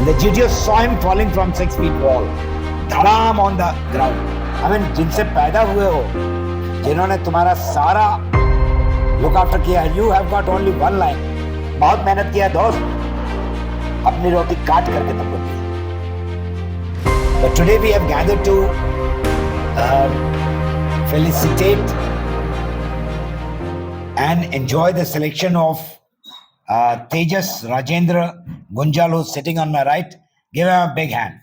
And the GTO saw him falling from 6 feet wall, धड़ाम on the ground. I mean, जिनसे पैदा हुए हो, जिन्होंने तुम्हारा सारा look after किया, you have got only one line. बहुत मेहनत किया दोस्त, अपनी रोटी काट करके तुमको दी. But today we have gathered to felicitate and enjoy the selection of Tejas Rajendra Gunjal, who's sitting on my right. Give him a big hand.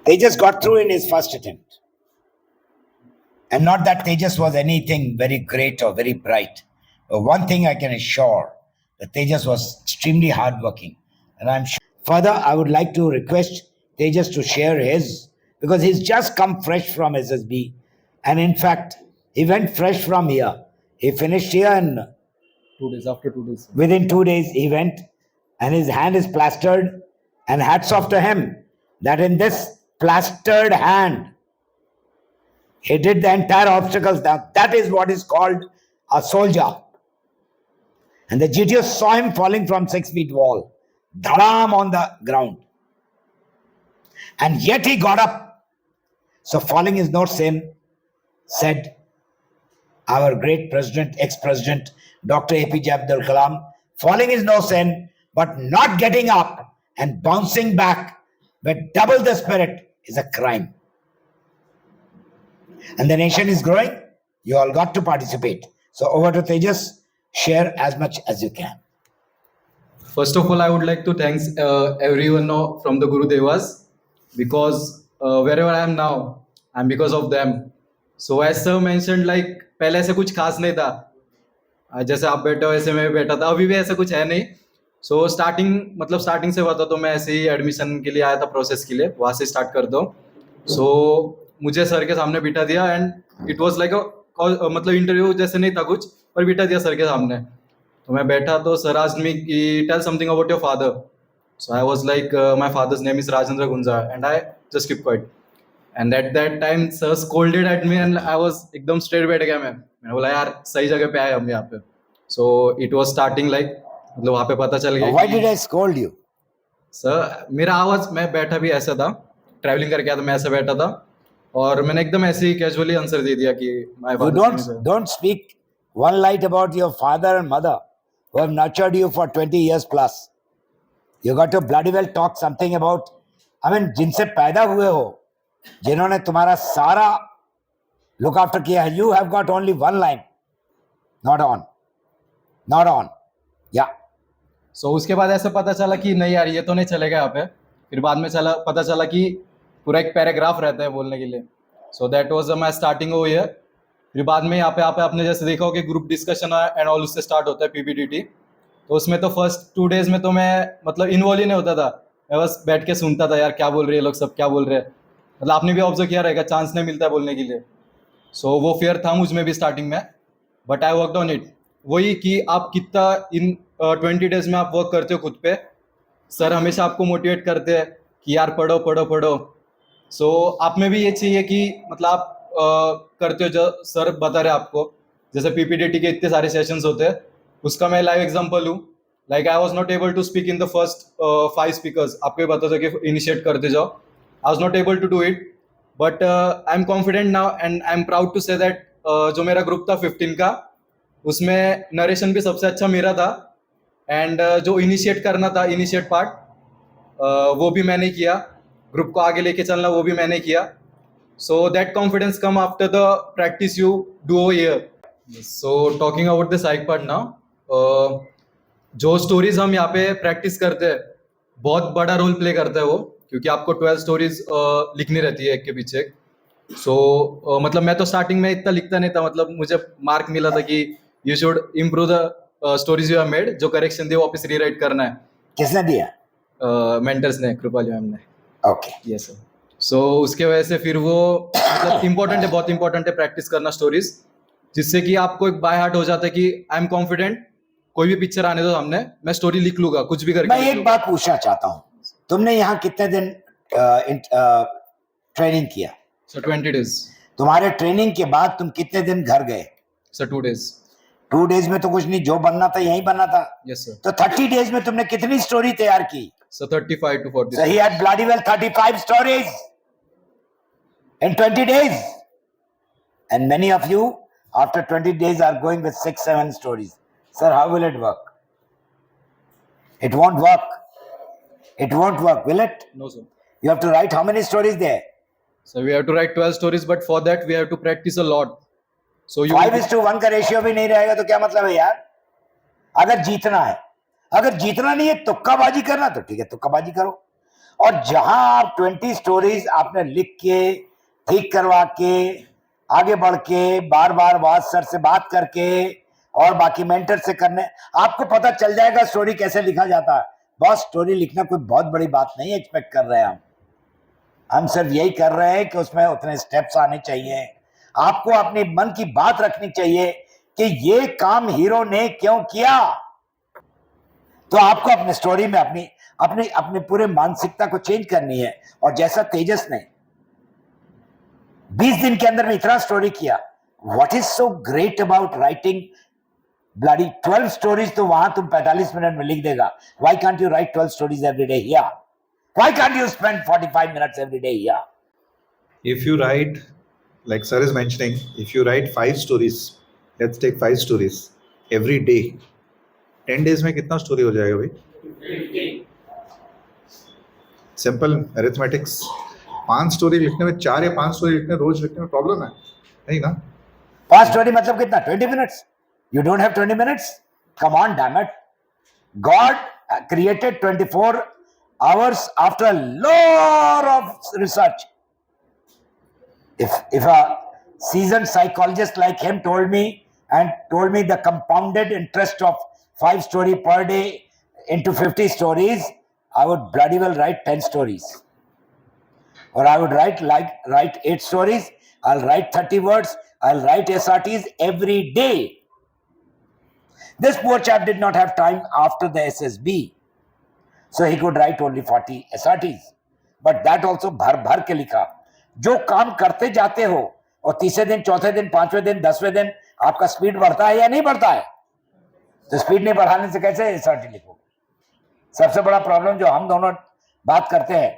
Tejas got through in his first attempt. And not that Tejas was anything very great or very bright. But one thing I can assure, that Tejas was extremely hardworking. And I'm sure. Further, I would like to request Tejas to share his, because he's just come fresh from SSB. And in fact, he went fresh from here. He finished here and 2 days, after 2 days. within 2 days he went, and his hand is plastered. And hats off to him that in this plastered hand, he did the entire obstacles. That is what is called a soldier. And the GTO saw him falling from 6 feet wall, dhadam on the ground. And yet he got up. So falling is no sin, said our great president, ex-president, Dr. APJ Abdul Kalam. Falling is no sin, but not getting up and bouncing back with double the spirit is a crime. And the nation is growing. You all got to participate. So over to Tejas. Share as much as you can. First of all, I would like to thank everyone from the Guru Devas, because wherever I am now, I'm because of them. So as sir mentioned, like पहले ऐसे कुछ खास नहीं था, जैसे आप बैठे हो ऐसे मैं भी बैठा था, अभी भी ऐसा कुछ है नहीं. So स्टार्टिंग से हुआ था, तो मैं ऐसे ही एडमिशन के लिए आया था, प्रोसेस के लिए, वहाँ से स्टार्ट कर दो. So मुझे सर के सामने बिठा दिया एंड इट वाज लाइक मतलब इंटरव्यू जैसे नहीं था कुछ, पर बिठा दिया सर के सामने. तो मैं बैठा, तो सर आस्क्ड मी कि tell something about your father. So I was like my father's name is Rajendra Gunja and I just keep quiet. And at that time sir scolded at me and I was एकदम straight बैठ गया. मैंने बोला यार सही जगह पे आए हम यहाँ पे. So it was starting like, मतलब वहाँ पे पता चल गया. Why did I scold you? Sir मेरा आवाज, मैं बैठा भी ऐसा था, ट्रैवलिंग करके आया था, मैं ऐसे बैठा था और मैंने एकदम ऐसे ही कैजुअली आंसर दे दिया कि my You father. don't speak one light about your father and mother who have nurtured you for 20 years plus. You got to bloody well talk something about, I mean, जिनसे पैदा हुए हो, जिन्होंने तुम्हारा सारा look after किया है. You have got only one line. Not on. Yeah. सो उसके बाद ऐसा पता चला कि नहीं यार ये तो नहीं चलेगा यहाँ पे. फिर बाद में पता चला कि पूरा एक पैराग्राफ रहता है बोलने के लिए. So that was my starting over here. फिर बाद में यहाँ पे आपने जैसे देखा हो कि ग्रुप डिस्कशन एंड ऑल उससे स्टार्ट होता है पीपीटीटी. तो उसमें तो फर्स्ट 2 डेज में तो मैं मतलब इन्वॉल्व ही नहीं होता था, मैं बस बैठ के सुनता था यार क्या बोल रहे हैं लोग, सब क्या बोल रहे हैं. मतलब आपने भी ऑब्जर्व किया रहेगा, चांस नहीं मिलता है बोलने के लिए. सो वो फियर था मुझ में भी स्टार्टिंग में, but I worked on it. वही कि आप कितना इन 20 डेज में आप वर्क करते हो खुद पे. सर हमेशा आपको मोटिवेट करते हैं कि यार पढ़ो पढ़ो पढ़ो. सो आप में भी ये चाहिए कि मतलब आप करते हो जो सर बता रहे आपको. जैसे पीपीटीटी के इतने सारे सेशंस होते हैं, उसका मैं लाइव एग्जांपल हूँ. Like I was not able to speak in the first 5 speakers. आपको ये बता दो कि इनिशिएट करते जाओ. I was not able to do it, but I am confident now and I am proud to say that जो मेरा group था 15 का, उसमें नरेशन भी सबसे अच्छा मेरा था. एंड जो इनिशिएट करना था, इनिशिएट पार्ट, वो भी मैंने किया. ग्रुप को आगे लेके चलना वो भी मैंने किया. So that confidence come after the practice you do over here. So talking about the psych part now, जो स्टोरीज हम यहाँ पे प्रैक्टिस करते हैं बहुत बड़ा रोल प्ले करता है वो, क्योंकि आपको 12 स्टोरीज लिखनी रहती है एक के पीछे एक. सो मतलब मैं तो स्टार्टिंग में इतना लिखता नहीं था, मतलब मुझे मार्क मिला था कि you should improve the stories you have made. जो करेक्शन दिए वापस रीराइट करना है. किसने दिया? मेंटर्स ने, कृपाली मैम ने. ओके. Yes sir. सो उसके वजह से फिर वो मतलब इम्पोर्टेंट है, बहुत इंपॉर्टेंट है प्रैक्टिस करना स्टोरीज, जिससे कि आपको एक बाय हार्ट हो जाता है कि आई एम कॉन्फिडेंट, कोई भी पिक्चर आने दो सामने, मैं स्टोरी लिख लूंगा कुछ भी करके. मैं एक बात पूछना चाहता हूँ, तुमने यहाँ कितने दिन ट्रेनिंग किया? Sir 20 days. तुम्हारे ट्रेनिंग के बाद तुम कितने दिन घर गए? Sir 2 days. 2 days में तो कुछ नहीं, जो बनना था यही बनना था. Yes, sir. तो 30 days में तुमने कितनी स्टोरी तैयार की? So 35 to 40. So he had bloody well 35 stories in 20 days. And many of you, after 20 days, are going with 6-7 stories. Sir, how will it work? It won't work. It won't work, will it? No, sir. You have to write how many stories there? So we have to write 12 stories, but for that we have to practice a lot. So you 5:1 का ratio भी नहीं रहेगा तो क्या मतलब है यार? अगर जीतना है, अगर जीतना नहीं है तुक्काबाजी करना तो ठीक है, तुक्काबाजी करो. और जहां आप 20 स्टोरीज आपने लिख के, ठीक करवा के, आगे बढ़ के, बार बार वाद सर से बात करके और बाकी मेंटर से करने, आपको पता चल जाएगा स्टोरी कैसे लिखा जाता है. बस स्टोरी लिखना कोई बहुत बड़ी बात नहीं एक्सपेक्ट कर रहे हैं हम सिर्फ यही कर रहे हैं कि उसमें उतने स्टेप्स आने चाहिए. आपको अपने मन की बात रखनी चाहिए कि ये काम हीरो ने क्यों किया. तो आपको अपने स्टोरी में अपनी अपनी अपने पूरे मानसिकता को चेंज करनी है. और जैसा तेजस ने 20 दिन के अंदर में इतना स्टोरी किया, what is so great about writing bloody 12 stories? तो वहां तुम 45 मिनट में लिख देगा. Why can't you right 12 stories every day here? Why can't you spend 45 minutes every day here? If you write, like sir is mentioning, if you write 5 stories, let's take 5 stories every day, 10 days में कितना story हो जाएगा भाई? Simple arithmetics. 5 story लिखने में, 4 या 5 story लिखने रोज लिखने में प्रॉब्लम है नहीं ना? 5 स्टोरी मतलब कितना? 20 minutes. You don't have 20 minutes? Come on, damn it. God created 24 hours after a lot of research. If a seasoned psychologist like him told me the compounded interest of 5 story per day into 50 stories, I would bloody well write 10 stories. Or I would write 8 stories. I'll write 30 words. I'll write SRTs every day. This poor chap did not have time after the SSB. So he could write only 40 SRTs. But that also भर के लिखा. जो काम करते जाते हो और तीसरे दिन, चौथे दिन, 5वें दिन, 10वें दिन आपका स्पीड बढ़ता है या नहीं बढ़ता है? तो स्पीड नहीं बढ़ाने से कैसे SRT लिखोगे? सबसे बड़ा प्रॉब्लम जो हम दोनों बात करते हैं,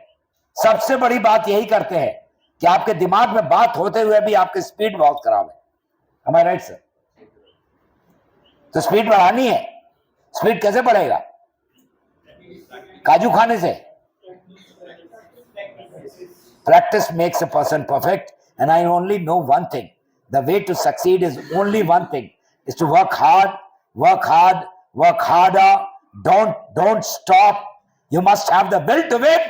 सबसे बड़ी बात यही करते हैं कि आपके दिमाग में बात होते हुए भी आपकी स्पीड बहुत खराब है. Am I right, sir? तो स्पीड बढ़ानी है. स्पीड कैसे बढ़ेगा? काजू खाने से. Practice makes a person perfect, and I only know one thing. The way to succeed is only one thing: is to work hard, work hard, work harder. Don't stop. You must have the will to win.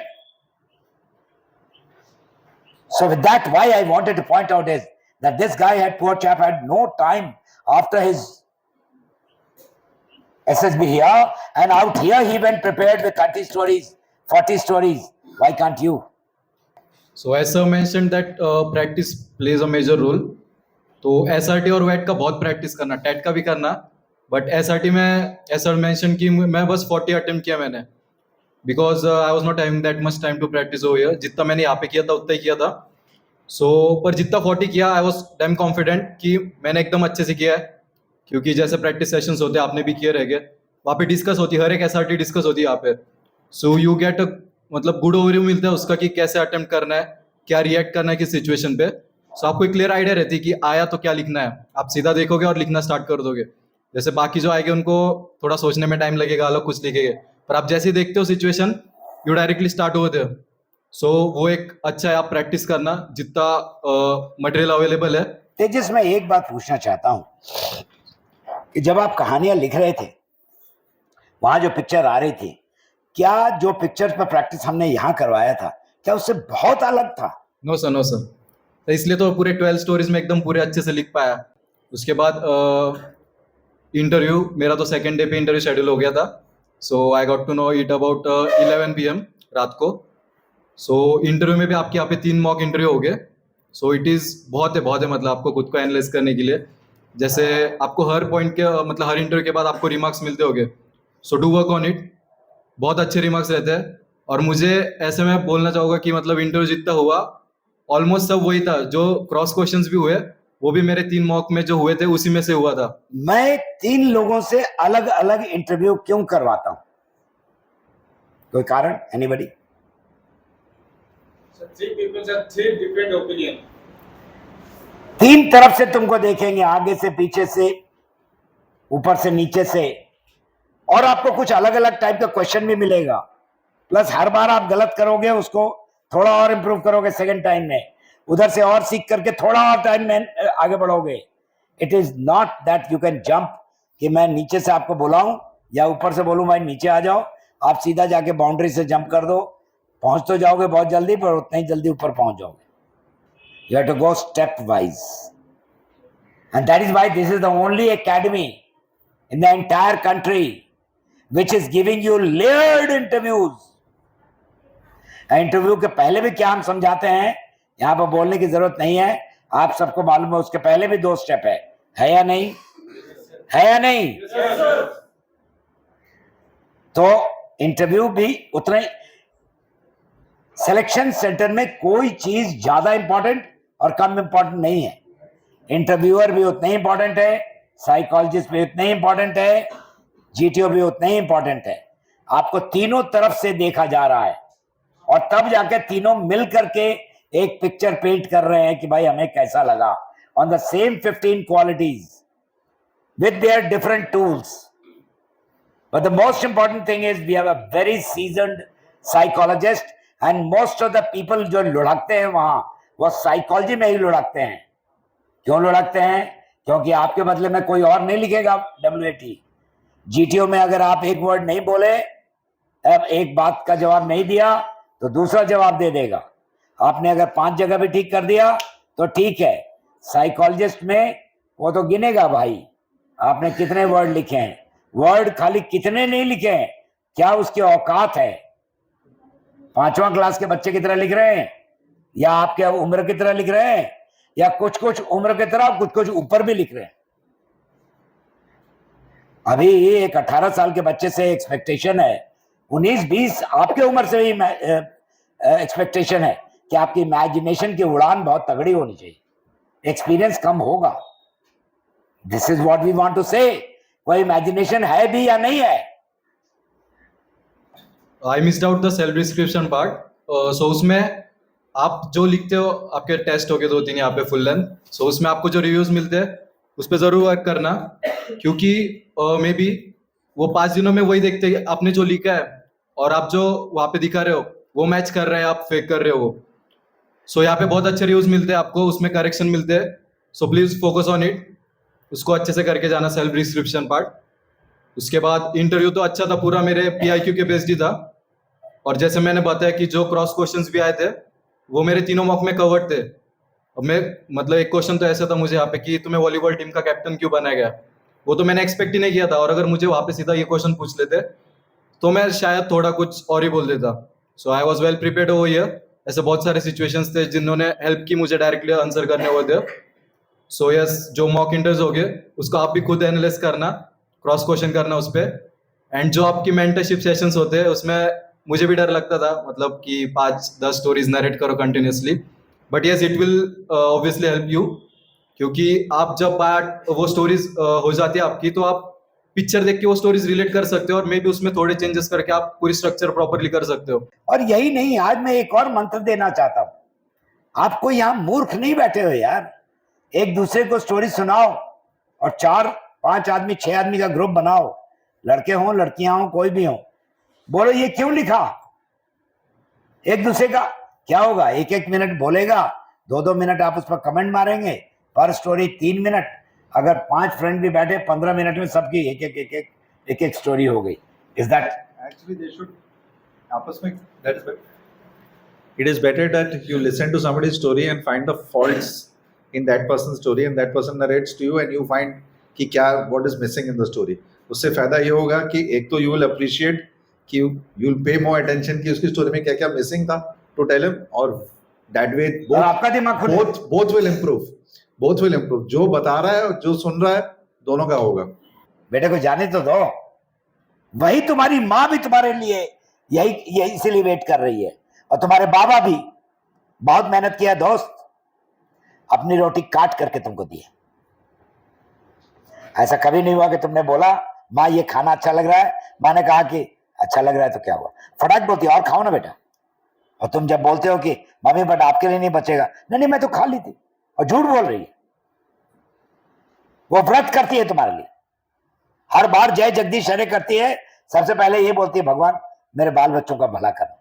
So with that, why I wanted to point out is that this guy poor chap had no time after his SSB here, and out here he went prepared with 30 stories, 40 stories. Why can't you? So as sir mentioned that practice plays a major role. तो SRT और WET का बहुत practice करना, TET का भी करना. But SRT में as sir mentioned कि मैं बस 40 अटेम्प्ट किया मैंने, because I was not having that much time to practise over here. जितना मैंने यहाँ पे किया था उतना ही किया था. सो पर जितना 40 किया, आई वॉज डैम कॉन्फिडेंट कि मैंने एकदम अच्छे से किया है. क्योंकि जैसे प्रैक्टिस सेशंस होते हैं, आपने भी किए रहेंगे, वहाँ पे डिस्कस होती है, हर एक SRT डिस्कस होती है यहाँ पे. सो यू गेट मतलब गुड ओवरव्यू मिलता है उसका कि कैसे अटेम्प्ट करना है, क्या रिएक्ट करना है किस सिचुएशन पे. सो आपको एक क्लियर आइडिया रहती है कि आया तो क्या लिखना है. आप सीधा देखोगे और लिखना स्टार्ट कर दोगे. जैसे बाकी जो आएंगे उनको थोड़ा सोचने में टाइम लगेगा, अलग कुछ लिखेंगे, पर आप जैसे ही देखते हो situation, you directly start over there. So वो एक अच्छा है, आप प्रैक्टिस करना जितना मटेरियल अवेलेबल है. तेजस, मैं एक बात पूछना चाहता हूँ कि जब आप कहानियां लिख रहे थे, वहां जो पिक्चर आ रही थी, क्या जो पिक्चर पर प्रैक्टिस हमने यहाँ करवाया था, क्या उससे बहुत अलग था? No sir, no sir. तो इसलिए तो पूरे 12 स्टोरीज में एकदम पूरे अच्छे से लिख पाया. उसके बाद इंटरव्यू, मेरा तो सेकेंड डे पे इंटरव्यू शेड्यूल हो गया था. So I got to know it about 11 PM रात को. सो इंटरव्यू में भी आपके यहाँ पे 3 मॉक इंटरव्यू हो गए. सो इट इज़ बहुत है मतलब आपको खुद को एनालाइज करने के लिए. जैसे आपको हर पॉइंट के मतलब हर इंटरव्यू के बाद आपको रिमार्क्स मिलते होंगे. So do work on it. बहुत अच्छे रिमार्क्स रहते हैं. और मुझे ऐसे में बोलना चाहूँगा कि मतलब इंटरव्यू जितना हुआ ऑलमोस्ट सब वही था. जो क्रॉस क्वेश्चंस भी हुए वो भी मेरे 3 मॉक में जो हुए थे उसी में से हुआ था। मैं 3 लोगों से अलग अलग इंटरव्यू क्यों करवाता हूं? कोई कारण? Anybody? So three people have three different opinion. 3 तरफ से तुमको देखेंगे, आगे से, पीछे से, ऊपर से, नीचे से, और आपको कुछ अलग अलग टाइप का क्वेश्चन भी मिलेगा। प्लस हर बार आप गलत करोगे, उसको थोड़ा और इंप्रूव करोगे सेकंड टाइम में, उधर से और सीख करके थोड़ा और टाइम में आगे बढ़ोगे। It is not that you can jump, कि मैं नीचे से आपको बुलाऊं या ऊपर से बोलूं भाई नीचे आ जाओ, आप सीधा जाके बाउंड्री से जंप कर दो, पहुंच तो जाओगे बहुत जल्दी, पर उतना ही जल्दी ऊपर पहुंच जाओगे। You have to go stepwise, and that is why this is the only academy in the entire country which is giving you layered interviews. Interview के पहले भी क्या हम समझाते हैं, यहां पर बोलने की जरूरत नहीं है, आप सबको मालूम है। उसके पहले भी 2 स्टेप है या नहीं? है या नहीं? तो इंटरव्यू भी उतना ही। सिलेक्शन सेंटर में कोई चीज ज्यादा इंपॉर्टेंट और कम इंपॉर्टेंट नहीं है। इंटरव्यूअर भी उतना ही इंपॉर्टेंट है, साइकोलॉजिस्ट भी उतना ही इंपॉर्टेंट है, जीटीओ भी उतना ही इंपॉर्टेंट है। आपको तीनों तरफ से देखा जा रहा है, और तब जाके तीनों मिल करके एक पिक्चर पेंट कर रहे हैं कि भाई हमें कैसा लगा, on the same 15 qualities with their different tools. But the most important thing is we have a very seasoned psychologist, and most of the people जो लुढ़कते हैं वहां, वो साइकोलॉजी में ही लुढ़कते हैं। क्यों लुढ़कते हैं? क्योंकि आपके बदले में कोई और नहीं लिखेगा WAT। GTO में अगर आप एक वर्ड नहीं बोले, अब एक बात का जवाब नहीं दिया, तो दूसरा जवाब दे देगा। आपने अगर 5 जगह भी ठीक कर दिया तो ठीक है, साइकोलॉजिस्ट में वो तो गिनेगा भाई आपने कितने वर्ड लिखे हैं। वर्ड खाली कितने नहीं लिखे हैं, क्या उसकी औकात है। 5वां क्लास के बच्चे की तरह लिख रहे हैं, या आपके उम्र की तरह लिख रहे हैं, या कुछ कुछ उम्र की तरह, कुछ कुछ ऊपर भी लिख रहे हैं। अभी एक 18 साल के बच्चे से एक्सपेक्टेशन है, 19-20 आपके उम्र से भी एक्सपेक्टेशन है कि आपकी इमेजिनेशन की उड़ान बहुत तगड़ी होनी चाहिए, एक्सपीरियंस कम होगा। This is what we want to say. कोई इमेजिनेशन है भी या नहीं है? I missed out the self description part. So उसमें आप जो लिखते हो, आपके टेस्ट हो गए 2-3 यहाँ पे फुल लेंथ, सो उसमें आपको जो रिव्यूज मिलते हैं उस पर जरूर वर्क करना, क्योंकि मे बी वो 5 दिनों में वही देखते हैं आपने जो लिखा है और आप जो वहाँ पे दिखा रहे हो वो मैच कर रहे हैं, आप फेक कर रहे हो। सो यहाँ पे बहुत अच्छे रिव्यूज मिलते हैं आपको, उसमें करेक्शन मिलते हैं। So please focus on it, उसको अच्छे से करके जाना, सेल्फ डिस्क्रिप्शन पार्ट। उसके बाद इंटरव्यू तो अच्छा था, पूरा मेरे PIQ के बेस्ड ही था, और जैसे मैंने बताया कि जो क्रॉस क्वेश्चंस भी आए थे वो मेरे तीनों मॉक में कवर्ड थे। अब मैं मतलब एक क्वेश्चन तो ऐसा था मुझे यहाँ पे कि तुम्हें वॉलीबॉल टीम का कैप्टन क्यों बनाया गया, वो तो मैंने एक्सपेक्ट ही नहीं किया था, और अगर मुझे वहाँ पे सीधा ये क्वेश्चन पूछ लेते तो मैं शायद थोड़ा कुछ और ही बोल देता। So I was well prepared over here. ऐसे बहुत सारे सिचुएशंस थे जिन्होंने हेल्प की मुझे डायरेक्टली आंसर करने हुए थे। सो यस, जो मॉक इंटर्व्यूज हो गए उसको आप भी खुद एनालाइज करना, क्रॉस क्वेश्चन करना उस पर। एंड जो आपकी मेंटरशिप सेशंस होते हैं उसमें मुझे भी डर लगता था, मतलब कि 5-10 स्टोरीज नरेट करो continuously, but yes it will obviously help you, क्योंकि आप जब पार्ट वो स्टोरीज हो जाती है आपकी, तो आप पिक्चर देख के वो स्टोरीज रिलेट कर सकते हो, और मे बी उसमें थोड़े चेंजेस करके आप पूरी स्ट्रक्चर प्रॉपरली कर सकते हो। और यही नहीं, आज मैं एक और मंत्र देना चाहता हूं। आपको यहाँ मूर्ख नहीं बैठे हो यार, एक दूसरे को स्टोरी सुनाओ, और 4-5 आदमी 6 आदमी का ग्रुप बनाओ, लड़के हों लड़कियां हों कोई भी हो, बोलो ये क्यों लिखा। एक दूसरे का क्या होगा, 1-1 मिनट बोलेगा, 2-2 मिनट आप उस पर कमेंट मारेंगे, पर स्टोरी 3 मिनट। अगर 5 फ्रेंड भी बैठे 15 मिनट में सबकी एक स्टोरी हो गई। Is that Actually, they should आपस में that is better. It is better that you listen to somebody's story and find the faults in that person's story, and that person narrates to you and you find कि क्या what is missing in the story. उससे फायदा ये होगा कि एक तो you will appreciate कि you will pay more attention कि उसकी स्टोरी में क्या क्या मिसिंग था to tell him, और that way और आपका दिमाग खुले। both will improve. Both will improve. जो बता रहा है और जो सुन रहा है दोनों का होगा। बेटे को जाने तो दो, वही तुम्हारी माँ भी तुम्हारे लिए यही इसीलिए वेट कर रही है, और तुम्हारे बाबा भी बहुत मेहनत किया दोस्त। अपनी रोटी काट करके तुमको दी है। ऐसा कभी नहीं हुआ कि तुमने बोला माँ ये खाना अच्छा लग रहा है, माँ ने कहा कि अच्छा लग रहा है तो क्या हुआ, फटाक बोलती है और खाओ ना बेटा। और तुम जब बोलते हो कि मम्मी बट आपके लिए नहीं बचेगा, नहीं मैं तो खा ली थी, और झूठ बोल रही है। वो व्रत करती है तुम्हारे लिए, हर बार जय जगदीश हरे करती है, सबसे पहले ये बोलती है भगवान मेरे बाल बच्चों का भला करो।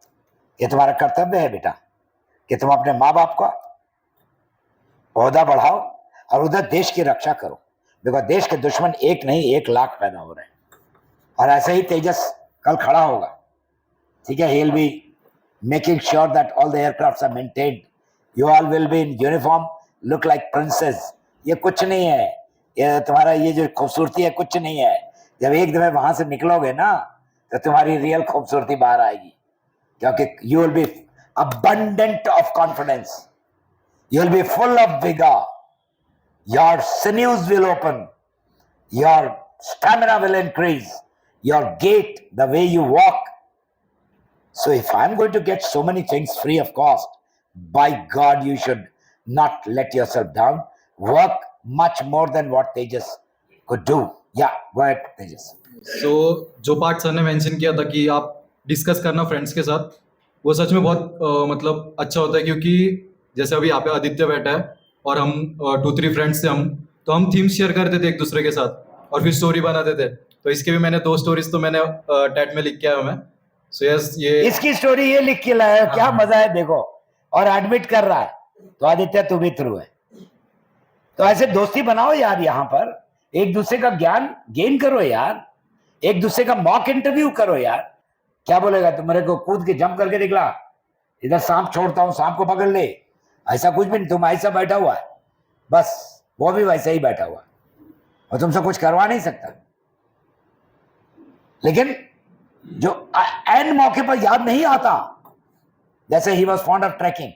ये तुम्हारा कर्तव्य है बेटा कि तुम अपने माँ बाप का ओहदा बढ़ाओ और उधर देश की रक्षा करो, बिकॉज देश के दुश्मन एक नहीं 1 लाख पैदा हो रहे हैं। और ऐसे ही तेजस कल खड़ा होगा, ठीक है, he will be making sure that all the aircrafts are maintained, you all will be in uniform, look like princes। ये कुछ नहीं है, ये तुम्हारा ये जो खूबसूरती है कुछ नहीं है। जब एक दफे वहां से निकलोगे ना तो तुम्हारी रियल खूबसूरती बाहर आएगी, क्योंकि you will be abundant of confidence, you will be full of vigor, your sinews will open, your stamina will increase, your gait, the way you walk. So if I'm going to get so many things free of cost, by God, you should not let yourself down. Work much more than what Tejas could do. Yeah, go ahead, Tejas. सो जो part sir ने mention किया था कि आप discuss करना friends के साथ, वो सच में बहुत मतलब अच्छा होता है, क्योंकि जैसे अभी यहाँ पे आदित्य बैठा है और हम 2-3 फ्रेंड्स थे, हम तो हम थीम्स शेयर करते थे एक दूसरे के साथ और फिर स्टोरी बनाते थे। तो इसके भी मैंने 2 स्टोरीज तो मैंने टैट में लिख के आया हूं मैं। सो यस, ये इसकी स्टोरी ये लिख के लाया, क्या हाँ। मजा है देखो, और एडमिट कर रहा है। तो आदित्य तू भी थ्रू है, तो ऐसे दोस्ती बनाओ यार, यहाँ पर एक दूसरे का ज्ञान गेन करो यार, एक दूसरे का मॉक इंटरव्यू करो यार। क्या बोलेगा तुम मेरे को कूद के जंप करके दिखला, इधर सांप छोड़ता हूं सांप को पकड़ ले, ऐसा कुछ भी नहीं। तुम ऐसा बैठा हुआ है, बस वो भी वैसे ही बैठा हुआ है और तुमसे कुछ करवा नहीं सकता। लेकिन जो एंड मौके पर याद नहीं आता, जैसे ही वॉज फॉन्ड ऑफ ट्रैकिंग,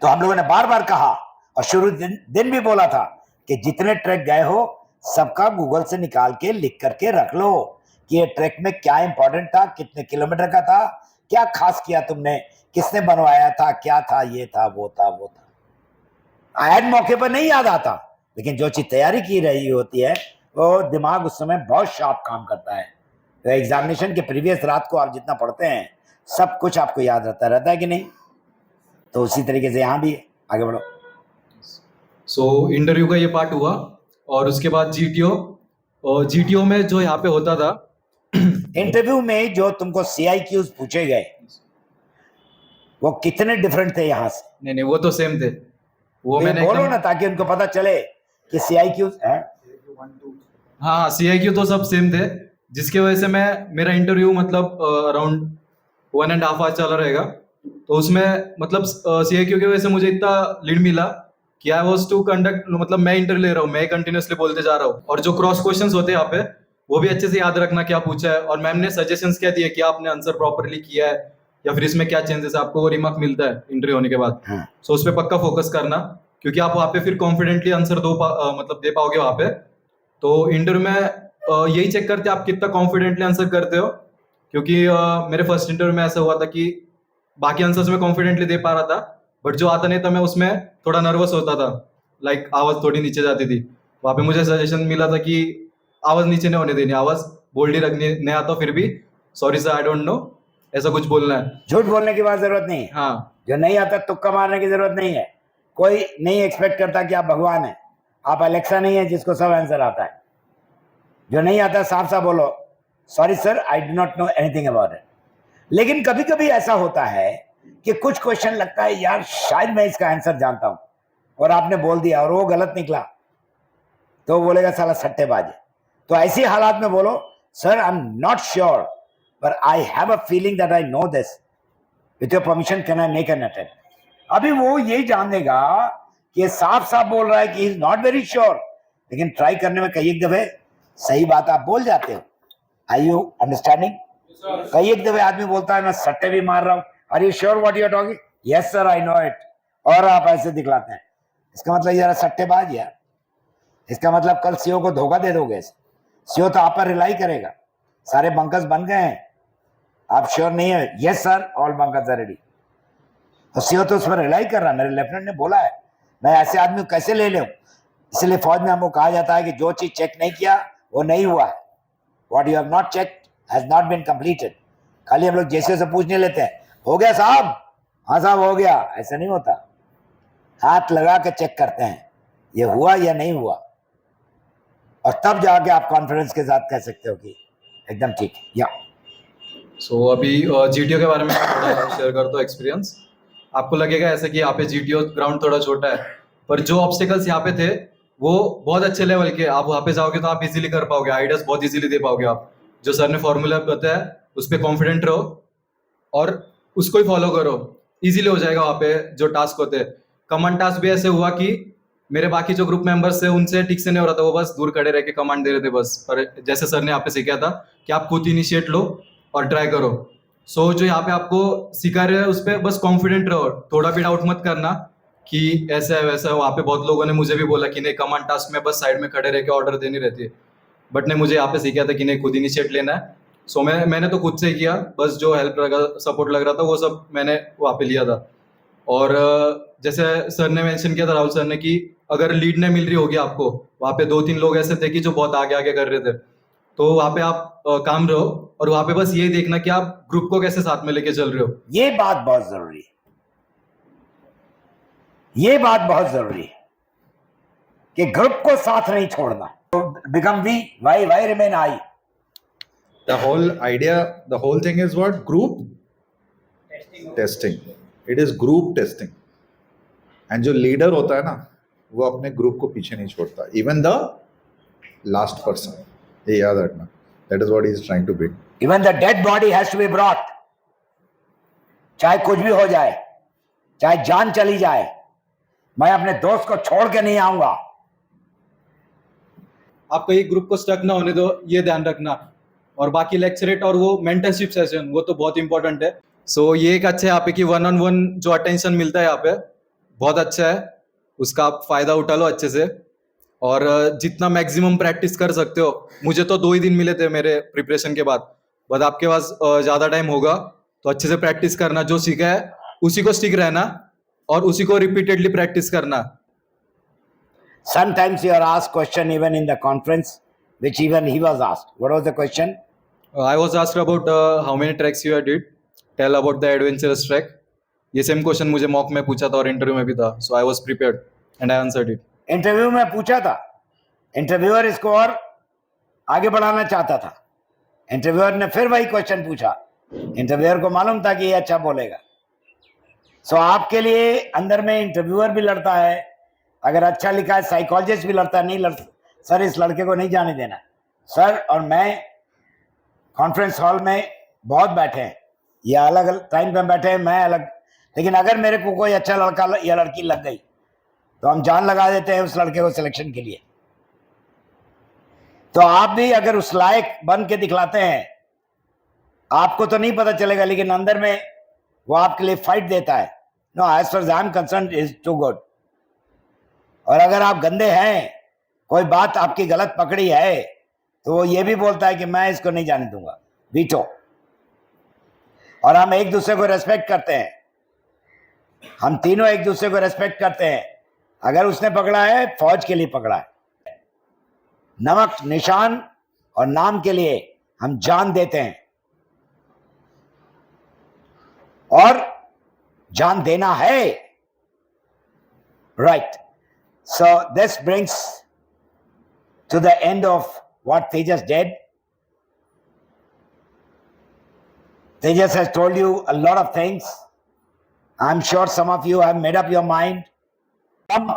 तो हम लोगों ने बार बार कहा और शुरू दिन भी बोला था कि जितने ट्रैक गए हो सबका गूगल से निकाल के लिख करके रख लो कि ये ट्रैक में क्या इंपॉर्टेंट था, कितने किलोमीटर का था, क्या खास किया तुमने, किसने बनवाया था, क्या था, ये था वो था वो था। एंड मौके पर नहीं याद आता, लेकिन जो चीज तैयारी की रही होती है वो दिमाग उस समय बहुत शार्प काम करता है। तो एग्जामिनेशन के प्रीवियस रात को आप जितना पढ़ते हैं सब कुछ आपको याद रहता है कि नहीं। तो उसी तरीके से यहाँ भी है, आगे बढ़ो। सो इंटरव्यू का ये पार्ट हुआ और उसके बाद जीटीओ, और जीटीओ में जो यहाँ पे होता था इंटरव्यू में जो तुमको CIQs पूछे गए वो कितने डिफरेंट थे यहाँ से? नहीं वो तो सेम थे, वो तो ये मैंने बोलो एकदम- ना ताकि उनको पता चले कि CIQs है। हाँ सीआईक्यू तो सब सेम थे, जिसकी वजह से मेरा इंटरव्यू मतलब अराउंड 1.5 आवर चला रहेगा। तो उसमें मतलब सीआईक्यू की वजह से मुझे इतना लीड मिला कि आई वाज टू कंडक्ट, मतलब मैं इंटरव्यू ले रहा हूँ, मैं कंटिन्यूअसली बोलते जा रहा हूँ, और जो क्रॉस क्वेश्चंस होते हैं यहाँ पे वो भी अच्छे से याद रखना क्या पूछा है, और मैम ने सजेशंस क्या दिए कि आपने आंसर प्रॉपरली किया है या फिर इसमें क्या चेंजेस है, आपको वो रिमार्क मिलता है इंटरव्यू होने के बाद। हाँ। सो उस पर पक्का फोकस करना, क्योंकि आप वहाँ पे फिर कॉन्फिडेंटली आंसर मतलब दे पाओगे वहाँ पे। तो इंटरव्यू में यही चेक करते आप कितना कॉन्फिडेंटली आंसर करते हो, क्योंकि मेरे फर्स्ट इंटरव्यू में ऐसा हुआ था कि बाकी आंसर्स में कॉन्फिडेंटली दे पा रहा था, बट जो आता नहीं था मैं उसमें थोड़ा नर्वस होता था, लाइक आवाज थोड़ी नीचे जाती थी। वहाँ पे मुझे सजेशन मिला था कि आवाज नीचे नहीं होने देनी, आवाज बोल्ड ही रखनी, नहीं आता फिर भी sorry sir I don't know ऐसा कुछ बोलना है। झूठ बोलने की बात जरूरत नहीं है, हाँ जो नहीं आता तुक्का मारने की जरूरत नहीं है। कोई नहीं एक्सपेक्ट करता कि आप भगवान हैं, आप अलेक्सा नहीं है जिसको सब आंसर आता है। जो नहीं आता साफ साफ बोलो sorry sir I do not know anything about it. लेकिन कभी कभी ऐसा होता है कि कुछ क्वेश्चन लगता है यार शायद मैं इसका आंसर जानता हूं, और आपने बोल दिया और वो गलत निकला, तो बोलेगा साला सट्टेबाज है। तो ऐसी हालात में बोलो sir I am not sure but I have a feeling that I know this, with your permission can I make an attempt. अभी वो ये जान लेगा कि ये साफ साफ बोल रहा है कि इज नॉट वेरी श्योर, लेकिन ट्राई करने में कई एक दफे सही बात आप बोल जाते हो। Are you understanding? कई एक दफे आदमी बोलता है मैं सट्टे भी मार रहा हूं, are you sure what you are talking? Yes sir I know it, और आप ऐसे दिखलाते हैं, इसका मतलब जरा सट्टेबाज यार। इसका मतलब कल सीओ को धोखा दे दोगे, सीओ तो आप पर रिलाई करेगा। सारे बंकर्स बन गए हैं, आप श्योर नहीं है? Yes sir all bunkers are ready. तो सीओ तो उस पर रिलाई कर रहा है, मेरे लेफ्टिनेंट ने बोला है मैं ऐसे आदमी को कैसे ले लूं? इसलिए फौज में हमको कहा जाता है कि जो चीज चेक नहीं किया वो नहीं हुआ है. What you have not checked has not been completed. खाली हम लोग जैसे से पूछ नहीं लेते हैं, हो गया साहब? हाँ साहब हो गया. ऐसा नहीं होता. हाथ लगा के चेक करते हैं ये हुआ या नहीं हुआ, और तब जाके आप कॉन्फिडेंस के साथ कह सकते हो कि एकदम ठीक है. या सो अभी जीटीओ के बारे में थोड़ा शेयर करता हूँ एक्सपीरियंस. आपको लगेगा ऐसे कि यहाँ पे जीटीओ ग्राउंड थोड़ा छोटा है, पर जो ऑब्स्टिकल्स यहाँ पे थे वो बहुत अच्छे लेवल के. आप वहाँ पे जाओगे तो आप इजीली कर पाओगे, आइडियाज बहुत इजीली दे पाओगे. आप जो सर ने फॉर्मूला बताया उस पर कॉन्फिडेंट रहो और उसको ही फॉलो करो, इजीली हो जाएगा. वहाँ पे जो टास्क होते हैं, कमांड टास्क भी ऐसे हुआ कि मेरे बाकी जो ग्रुप मेंबर्स थे उनसे ठीक से नहीं हो रहा था, वो बस दूर खड़े रह के कमांड दे रहे थे बस. पर जैसे सर ने यहाँ पे सिखाया था कि आप खुद इनिशिएट लो और ट्राई करो. सो जो यहाँ पे आपको सिखा रहे हैं उस पर बस कॉन्फिडेंट रहो, थोड़ा भी डाउट मत करना कि ऐसा है वैसा है. वहाँ पे बहुत लोगों ने मुझे भी बोला कि नहीं कमांड टास्क में बस साइड में खड़े रह के ऑर्डर देनी रहती है, बट नहीं, मुझे यहाँ पे सीखा था कि नहीं खुद इनिशिएट लेना है. सो मैंने तो खुद से किया, बस जो हेल्प लगा सपोर्ट लग रहा था वो सब मैंने वहाँ पे लिया था. और जैसे सर ने मेंशन किया था, राहुल सर ने, कि अगर लीड नहीं मिल रही होगी आपको, वहाँ पे 2-3 लोग ऐसे थे कि जो बहुत आगे आगे कर रहे थे, तो वहाँ पे आप काम रहो और वहाँ पे बस यही देखना कि आप ग्रुप को कैसे साथ में लेके चल रहे हो. ये बात बहुत जरूरी है. ये बात बहुत जरूरी है कि ग्रुप को साथ नहीं छोड़ना. Become we, why remain I. The whole idea, the whole thing is what? Group testing. It is group testing. And जो leader होता है ना, वो अपने ग्रुप को पीछे नहीं छोड़ता. Even the last person. ये याद रखना. That is what he is trying to build. Even the dead body has to be brought. चाहे कुछ भी हो जाए, चाहे जान चली जाए, मैं अपने दोस्त को छोड़ के नहीं आऊंगा. आप कहीं ग्रुप को स्टक ना होने दो, ये ध्यान रखना. और बाकी लेक्चरेट और वो मेंटरशिप सेशन वो तो बहुत इंपॉर्टेंट है. सो ये एक अच्छा है यहाँ पे कि 1-on-1 जो अटेंशन मिलता है यहाँ पे बहुत अच्छा है, उसका आप फायदा उठा लो अच्छे से. और जितना मैक्सिमम प्रैक्टिस कर सकते हो. मुझे तो 2 ही दिन मिले थे मेरे प्रिपरेशन के बाद, बट आपके पास ज़्यादा टाइम होगा तो अच्छे से प्रैक्टिस करना. जो सीखा है उसी को स्टिक रहना और उसी को रिपीटेडली प्रैक्टिस करना. Sometimes you are asked question even in the conference, which even he was asked. What was the question? I was asked about how many treks you did. Tell about the adventurous trek. ये same question मुझे mock में पूछा था और interview में भी था. So I was prepared and I answered it. Interview में पूछा था. इंटरव्यूअर इसको और आगे बढ़ाना चाहता था. इंटरव्यूअर ने फिर वही क्वेश्चन पूछा. इंटरव्यूअर को मालूम था कि ये अच्छा बोलेगा. सो आपके लिए अंदर में इंटरव्यूअर भी लड़ता है. अगर अच्छा लिखा है साइकोलॉजिस्ट भी लड़ता है. नहीं लड़ सर इस लड़के को नहीं जाने देना. सर और मैं कॉन्फ्रेंस हॉल में बहुत बैठे हैं, ये अलग अलग टाइम पे बैठे हैं, मैं अलग, लेकिन अगर मेरे को कोई अच्छा लड़का या लड़की लग गई तो हम जान लगा देते हैं उस लड़के को सिलेक्शन के लिए. तो आप भी अगर उस लायक बन के दिखलाते हैं, आपको तो नहीं पता चलेगा, लेकिन अंदर में वो आपके लिए फाइट देता है. No, as far I am concerned is to good. और अगर आप गंदे हैं, कोई बात आपकी गलत पकड़ी है, तो वो ये भी बोलता है कि मैं इसको नहीं जाने दूंगा, वीटो. और हम एक दूसरे को रेस्पेक्ट करते हैं. हम तीनों एक दूसरे को रेस्पेक्ट करते हैं. अगर उसने पकड़ा है, फौज के लिए पकड़ा है. नमक निशान और नाम के लिए हम जान देते हैं, और जान देना है. Right. So this brings to the end of what Tejas did. Tejas has told you a lot of things. I'm sure some of you have made up your mind, some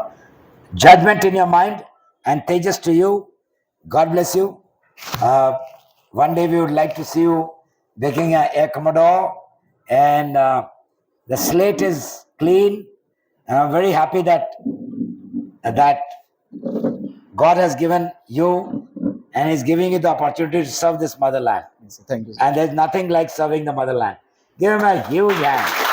judgment in your mind, and Tejas, to you, God bless you. One day we would like to see you making a Air Commodore, and the slate is clean, and I'm very happy that God has given you and is giving you the opportunity to serve this motherland. Thank you. And there's nothing like serving the motherland. Give him a huge hand.